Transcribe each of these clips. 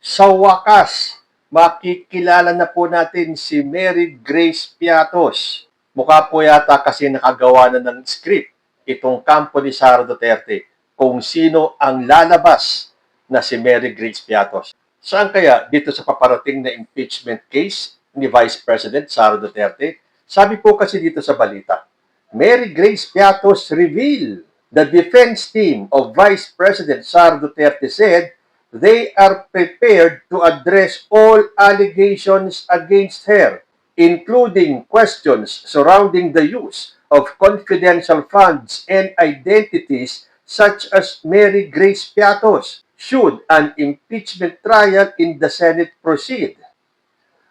Sa wakas, makikilala na po natin si Mary Grace Piatos. Mukha po yata kasi nakagawa na ng script itong kampo ni Sara Duterte kung sino ang lalabas na si Mary Grace Piatos. Saan kaya dito sa paparating na impeachment case ni Vice President Sara Duterte? Sabi po kasi dito sa balita, Mary Grace Piatos reveal the defense team of Vice President Sara Duterte said they are prepared to address all allegations against her, including questions surrounding the use of confidential funds and identities such as Mary Grace Piatos, should an impeachment trial in the Senate proceed.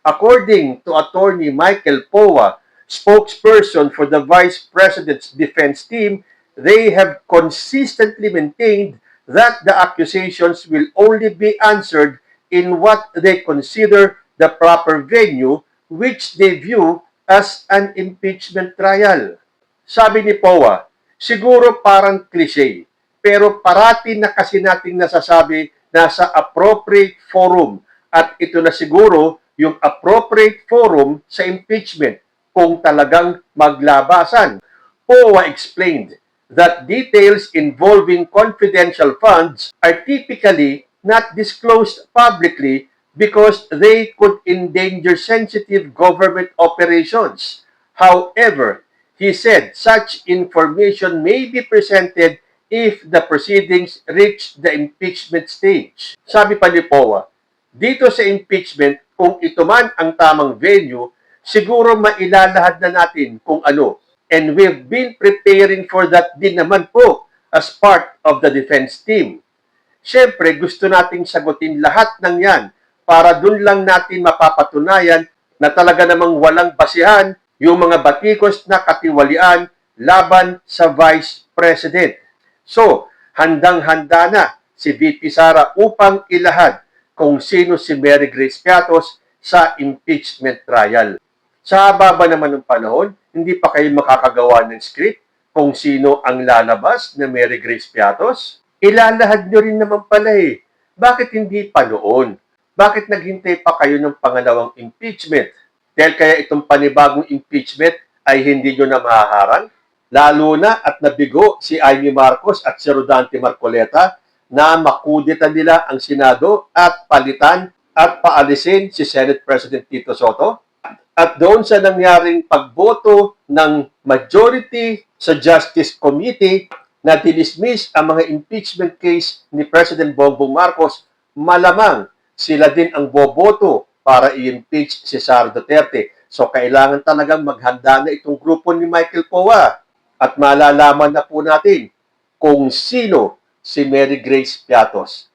According to Attorney Michael Poa, spokesperson for the Vice President's defense team, they have consistently maintained that the accusations will only be answered in what they consider the proper venue, which they view as an impeachment trial. Sabi ni Poa, siguro parang cliche, pero parati na kasi nating nasasabi na sa appropriate forum at ito na siguro yung appropriate forum sa impeachment kung talagang maglabasan. Poa explained that details involving confidential funds are typically not disclosed publicly because they could endanger sensitive government operations. However, he said such information may be presented if the proceedings reach the impeachment stage. Sabi pa ni Poa, dito sa impeachment, kung ito man ang tamang venue, siguro mailalahad na natin kung ano. And we've been preparing for that din naman po as part of the defense team. Siyempre, gusto nating sagutin lahat ng yan para dun lang natin mapapatunayan na talaga namang walang basihan yung mga batikos na katiwalian laban sa Vice President. So, handang-handa na si VP Sara upang ilahad kung sino si Mary Grace Piatos sa impeachment trial. Sa haba naman ng panahon, hindi pa kayo makakagawa ng script kung sino ang lalabas na Mary Grace Piatos? Ilalahad nyo rin naman pala eh. Bakit hindi pa noon? Bakit naghintay pa kayo ng pangalawang impeachment? Dahil kaya itong panibagong impeachment ay hindi nyo na mahaharang? Lalo na at nabigo si Amy Marcos at si Rodante Marcoleta na makudita nila ang Senado at palitan at paalisin si Senate President Tito Soto? At doon sa nangyaring pagboto ng majority sa Justice Committee na dinismiss ang mga impeachment case ni President Bongbong Marcos, malamang sila din ang boboto para i-impeach si Sara Duterte. So kailangan talagang maghanda na itong grupo ni Michael Poa at malalaman na po natin kung sino si Mary Grace Piatos.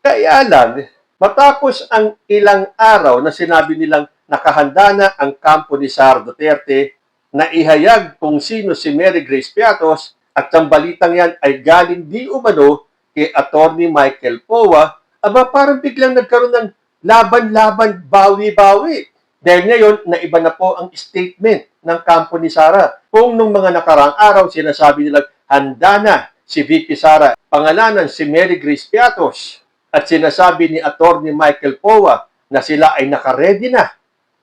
Kaya lang, matapos ang ilang araw na sinabi nilang nakahanda na ang kampo ni Sara Duterte na ihayag kung sino si Mary Grace Piatos at ang balitang yan ay galing di umano kay Attorney Michael Poa, aba parang biglang nagkaroon ng laban-laban, bawi-bawi. Dahil ngayon, naiba na po ang statement ng kampo ni Sara. Kung nung mga nakaraang araw, sinasabi nilang handa na si VP Sara, pangalanan si Mary Grace Piatos, at sinasabi ni Attorney Michael Poa na sila ay nakaredy na.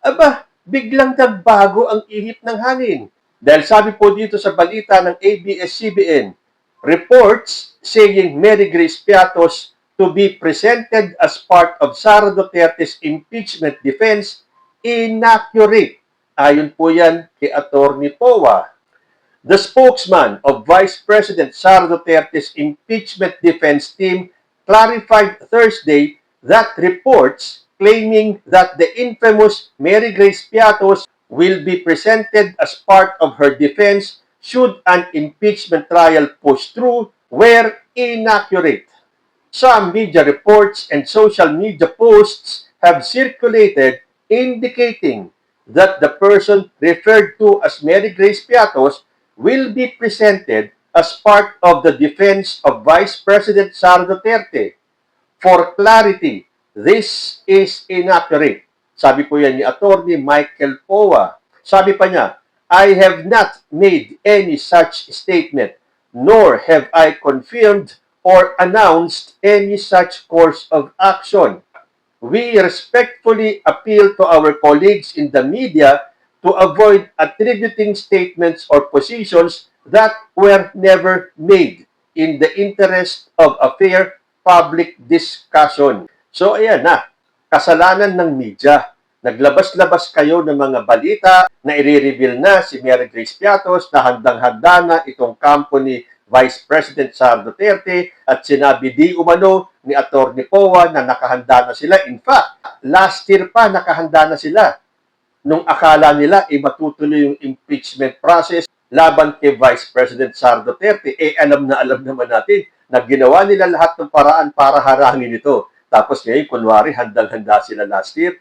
Aba, biglang nagbago ang ihip ng hangin. Dahil sabi po dito sa balita ng ABS-CBN, reports saying Mary Grace Piatos to be presented as part of Sara Duterte's impeachment defense inaccurate. Ayon po yan kay Attorney Poa. The spokesman of Vice President Sara Duterte's impeachment defense team clarified Thursday that reports claiming that the infamous Mary Grace Piatos will be presented as part of her defense should an impeachment trial push through were inaccurate. Some media reports and social media posts have circulated indicating that the person referred to as Mary Grace Piatos will be presented as part of the defense of Vice President Sara Duterte. For clarity, this is inaccurate. Sabi po yan ni Attorney Michael Poa. Sabi pa niya, I have not made any such statement, nor have I confirmed or announced any such course of action. we respectfully appeal to our colleagues in the media to avoid attributing statements or positions that were never made in the interest of a fair public discussion. So ayan na, kasalanan ng media. Naglabas-labas kayo ng mga balita na i-reveal na si Mary Grace Piatos na handang-handa na itong kampo ni Vice President Sara Duterte at sinabi di umano ni Atty. Poa na nakahanda na sila. In fact, last year pa nakahanda na sila nung akala nila matutuloy yung impeachment process laban kay Vice President Sara Duterte. Alam naman natin na ginawa nila lahat ng paraan para harangin ito. Tapos ngayon, kunwari, handang-handa sila last year.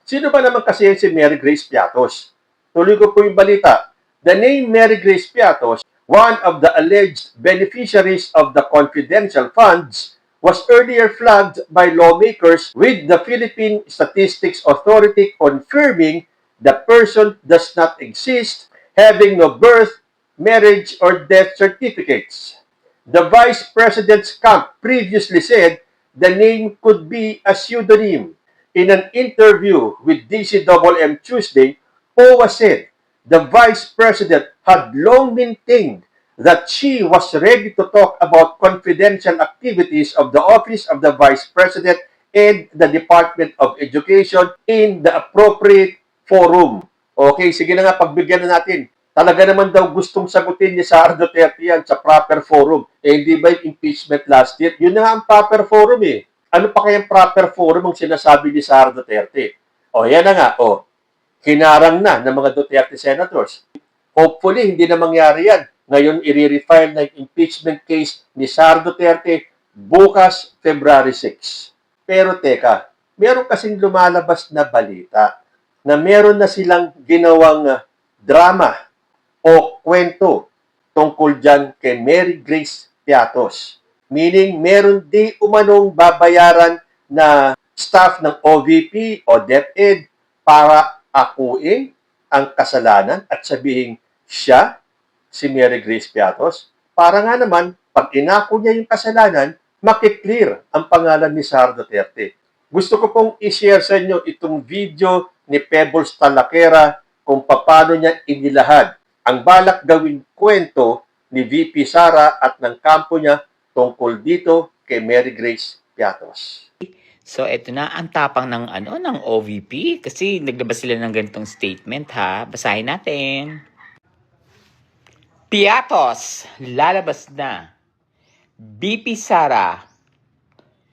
Sino ba naman kasi si Mary Grace Piatos? Tuloy ko po yung balita. The name Mary Grace Piatos, one of the alleged beneficiaries of the confidential funds, was earlier flagged by lawmakers with the Philippine Statistics Authority confirming the person does not exist, having no birth, marriage, or death certificates. The Vice President's camp previously said the name could be a pseudonym. In an interview with DCMM Tuesday, Poa said the Vice President had long maintained that she was ready to talk about confidential activities of the Office of the Vice President and the Department of Education in the appropriate forum. Okay, sige na nga, pagbigyan na natin. Talaga naman daw gustong sagutin ni Sara Duterte yan sa proper forum. Hindi ba yung impeachment last year? Yun na nga ang proper forum eh. Ano pa kayang proper forum ang sinasabi ni Sara Duterte? Yan na nga, hinarang na ng mga Duterte senators. Hopefully, hindi na mangyari yan. Ngayon, i-refile na yung impeachment case ni Sara Duterte bukas, February 6. Pero teka, meron kasing lumalabas na balita na meron na silang ginawang drama o kwento tungkol dyan kay Mary Grace Piatos. Meaning, meron di umanong babayaran na staff ng OVP o DepEd para akuin ang kasalanan at sabihin siya, si Mary Grace Piatos, para nga naman, pag inako niya yung kasalanan, makiklear ang pangalan ni Sara Duterte. Gusto ko pong i-share sa inyo itong video ni Pebbles Talaquera kung paano niya inilahad ang balak gawing kwento ni VP Sara at ng kampo niya tungkol dito kay Mary Grace Piatos. So, eto na ang tapang ng OVP kasi naglabas sila ng ganitong statement ha. Basahin natin. Piatos, lalabas na. VP Sara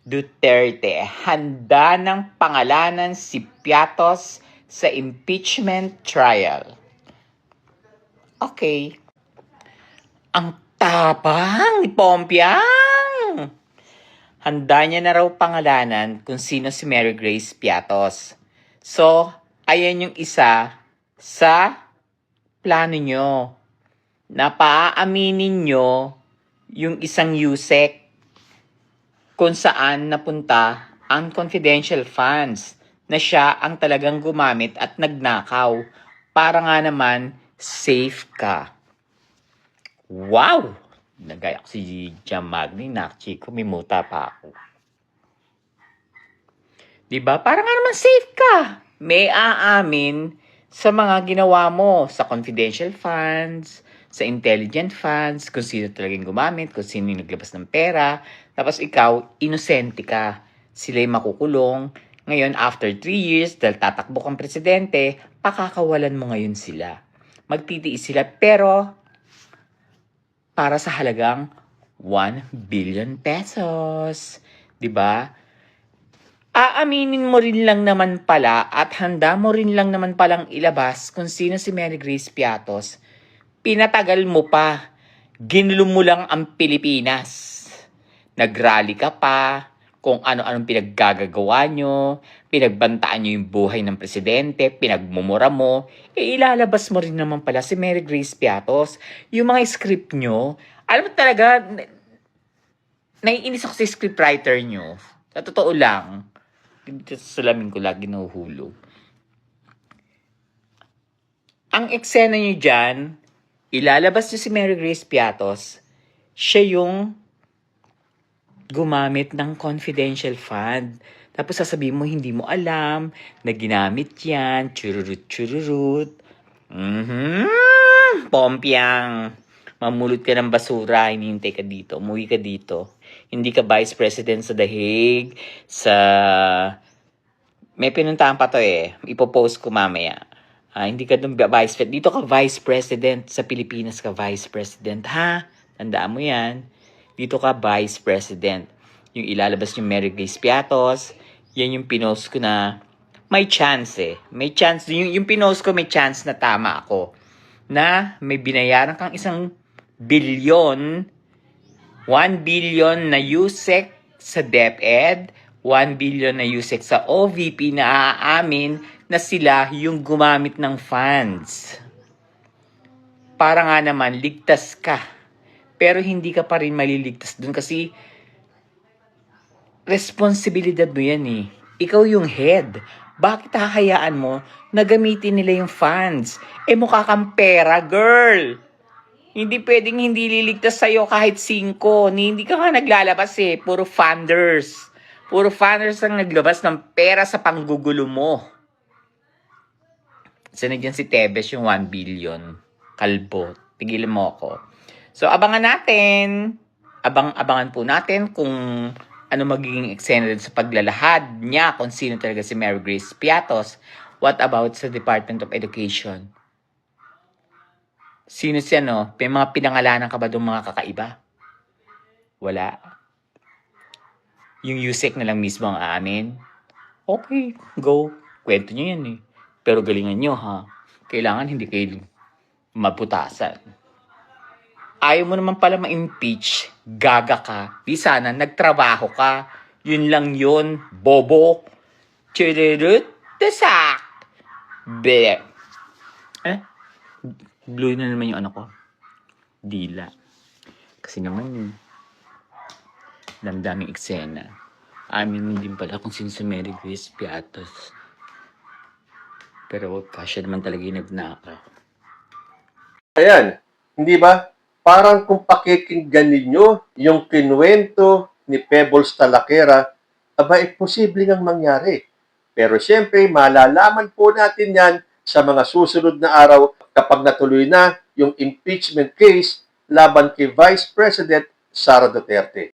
Duterte, handa ng pangalanan si Piatos sa impeachment trial. Okay. Ang tapang ni Pompiang! Handa niya na raw pangalanan kung sino si Mary Grace Piatos. So, ayan yung isa sa plano nyo. Na paaaminin nyo yung isang USEC kung saan napunta ang confidential funds na siya ang talagang gumamit at nagnakaw para nga naman safe ka. Wow! Nagaya ko si Jam Magni, nakchiko, may muta pa ako. Diba? Para nga naman safe ka. May aamin sa mga ginawa mo sa confidential funds, sa intelligent funds, kung sino talagang gumamit, kung sino yung naglabas ng pera. Tapos ikaw, inosente ka. Sila yung makukulong. Ngayon, after 3 years, dahil tatakbo kang presidente, pakakawalan mo ngayon sila. Magtitiis sila, pero para sa halagang 1 billion pesos. Diba? Aaminin mo rin lang naman pala at handa mo rin lang naman palang ilabas kung sino si Mary Grace Piatos. Pinatagal mo pa. Ginulo mo lang ang Pilipinas. Nagrally ka pa kung ano-anong pinaggagawa nyo, pinagbantaan nyo yung buhay ng presidente, pinagmumura mo, ilalabas mo rin naman pala si Mary Grace Piatos. Yung mga script nyo, alam mo talaga, naiinis ako sa scriptwriter nyo. Sa totoo lang, sa salamin ko lagi nahuhulog. Ang eksena nyo dyan, ilalabas nyo si Mary Grace Piatos, siya yung gumamit ng confidential fund. Tapos sasabihin mo, hindi mo alam na ginamit yan. Chururut-chururut. Pompiang. Mamulot ka ng basura, hinihintay ka dito. Umuwi ka dito. Hindi ka vice president sa The Hague, may pinuntahan pa to eh. Ipopost ko mamaya. Hindi ka dun vice president. Dito ka vice president. Sa Pilipinas ka vice president. Ha? Tandaan mo yan. Dito ka vice president. Yung ilalabas yung Mary Grace Piatos. Yan yung pinost ko na may chance eh. May chance. Yung pinost ko may chance na tama ako. Na may binayaran kang 1 billion. 1 billion na USEC sa DepEd. 1 billion na USEC sa OVP na aamin na sila yung gumamit ng funds. Para nga naman, ligtas ka. Pero hindi ka pa rin maliligtas dun kasi responsibilidad mo yan eh. Ikaw yung head. Bakit hahayaan mo na gamitin nila yung funds? Mukha kang pera, girl. Hindi pwedeng hindi liligtas sa'yo kahit 5. Hindi ka nga naglalabas eh. Puro funders. Puro funders ang naglabas ng pera sa panggugulo mo. Sana dyan si Tebes yung 1 billion. Kalbo. Tigilan mo ako. So, abangan natin. Abangan po natin kung ano magiging eksena din sa paglalahad niya kung sino talaga si Mary Grace Piatos. What about sa Department of Education? Sino siya, no? May mga pinangalanan ka ba doon mga kakaiba? Wala. Yung USEC na lang mismo ang amin. Okay, go. Kwento nyo yan eh. Pero galingan nyo ha. Kailangan hindi kayo maputasan. Ayaw mo naman pala ma-impeach. Gaga ka. Di sana nagtrabaho ka. Yun lang yun. Bobo. Chirurut. Tasak. Be. Blue na naman yung ano ko. Dila. Kasi naman, damdaming eksena. Amin din pala kung sino si Mary Grace Piatos. Pero kasya naman talaga yung nagnakaw. Ayan, hindi ba? Parang kung pakikinggan ninyo yung kinuwento ni Pebbles Talaquera, aba, posible ngang mangyari. Pero siyempre, malalaman po natin yan sa mga susunod na araw kapag natuloy na yung impeachment case laban kay Vice President Sara Duterte.